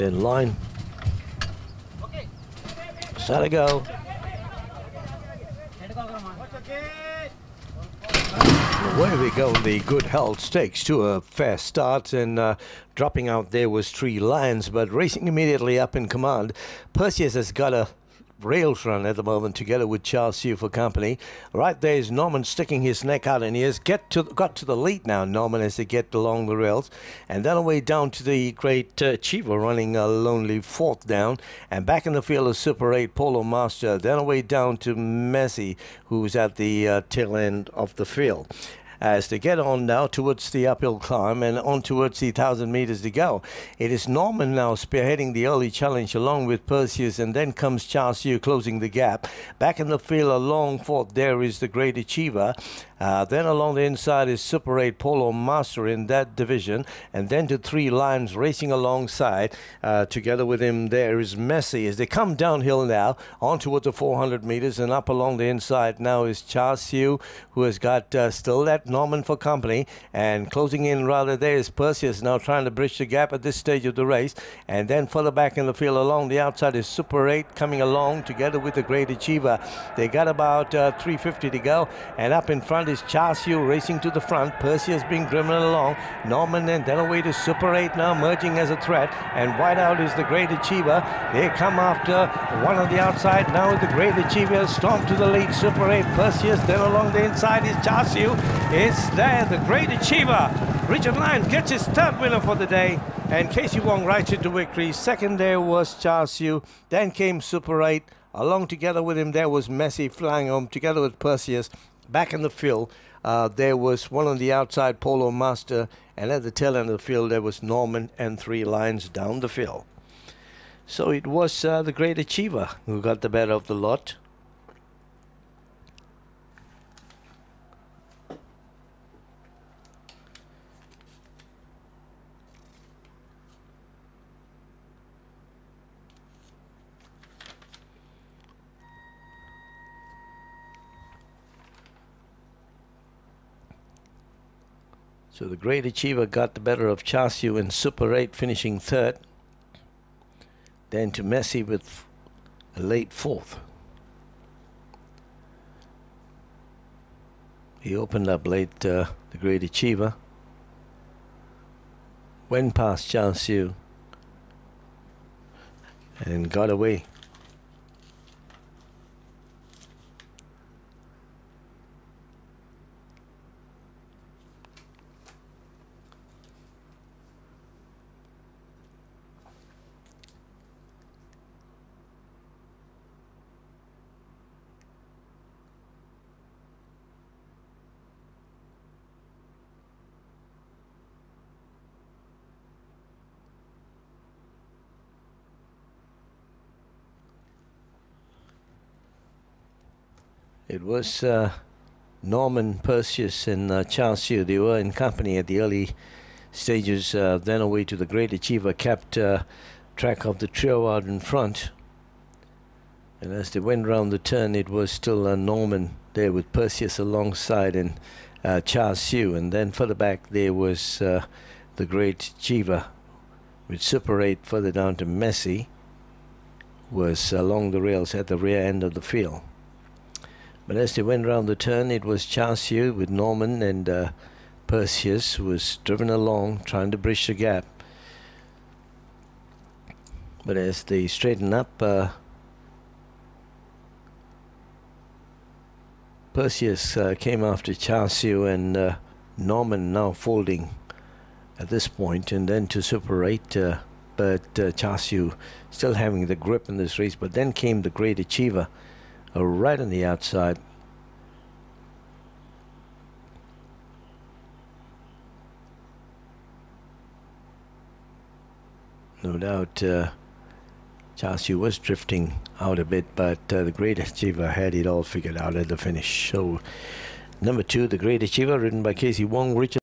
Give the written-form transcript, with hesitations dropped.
In line. Set to go. Away we go. The Good Health Stakes to a fair start, and dropping out there was Three Lions, but racing immediately up in command. Perseus has got a rails run at the moment together with Charles Hugh for company. Right there is Norman sticking his neck out, and he has got to the lead now, Norman, as they get along the rails. And then away down to the Great Achiever running a lonely fourth down, and back in the field is Super 8 Polo Master. Then away down to Messi, who's at the tail end of the field. As they get on now towards the uphill climb and on towards the 1,000 meters to go. It is Norman now spearheading the early challenge along with Perseus, and then comes Charles Hugh closing the gap. Back in the field along fourth there is the Great Achiever. Then along the inside is Super 8 Polo Master in that division, and then to Three Lions racing alongside. Together with him there is Messi as they come downhill now on towards the 400 meters, and up along the inside now is Charles Hugh, who has got still that Norman for company, and closing in rather there is Perseus now trying to bridge the gap at this stage of the race. And then further back in the field along the outside is Super 8 coming along together with the Great Achiever. They got about 350 to go, and up in front is Charles Hugh racing to the front. Perseus being driven along. Norman and then away to Super 8 now merging as a threat, and wide out is the Great Achiever. They come after one on the outside. Now the Great Achiever storm to the lead. Super 8 Perseus, then along the inside is Charles Hugh. It's there, the Great Achiever. Richard Lyons gets his third winner for the day, and Casey Wong rides it to victory. Second there was Charles Hugh. Then came Super 8. Along together with him there was Messi flying home together with Perseus. Back in the field there was one on the outside, Polo Master, and at the tail end of the field there was Norman and Three Lions down the field. So it was the Great Achiever who got the better of the lot. So the Great Achiever got the better of Charles Hugh and Super 8 finishing third. Then to Messi with a late fourth. He opened up late, the Great Achiever. Went past Charles Hugh and got away. It was Norman, Perseus and Charles Hugh. They were in company at the early stages. Then away to the Great Achiever, kept track of the trio out in front. And as they went round the turn, it was still Norman there with Perseus alongside and Charles Hugh. And then further back there was the Great Achiever with Super 8 further down to Messi, was along the rails at the rear end of the field. But as they went round the turn, it was Charles Hugh with Norman and Perseus, who was driven along trying to bridge the gap. But as they straighten up, Perseus came after Charles Hugh, and Norman now folding at this point, and then to Super 8, but Charles Hugh still having the grip in this race. But then came the Great Achiever right on the outside. No doubt Charles Hugh was drifting out a bit, but the Great Achiever had it all figured out at the finish. So number 2, the Great Achiever, ridden by Casey Wong, Richard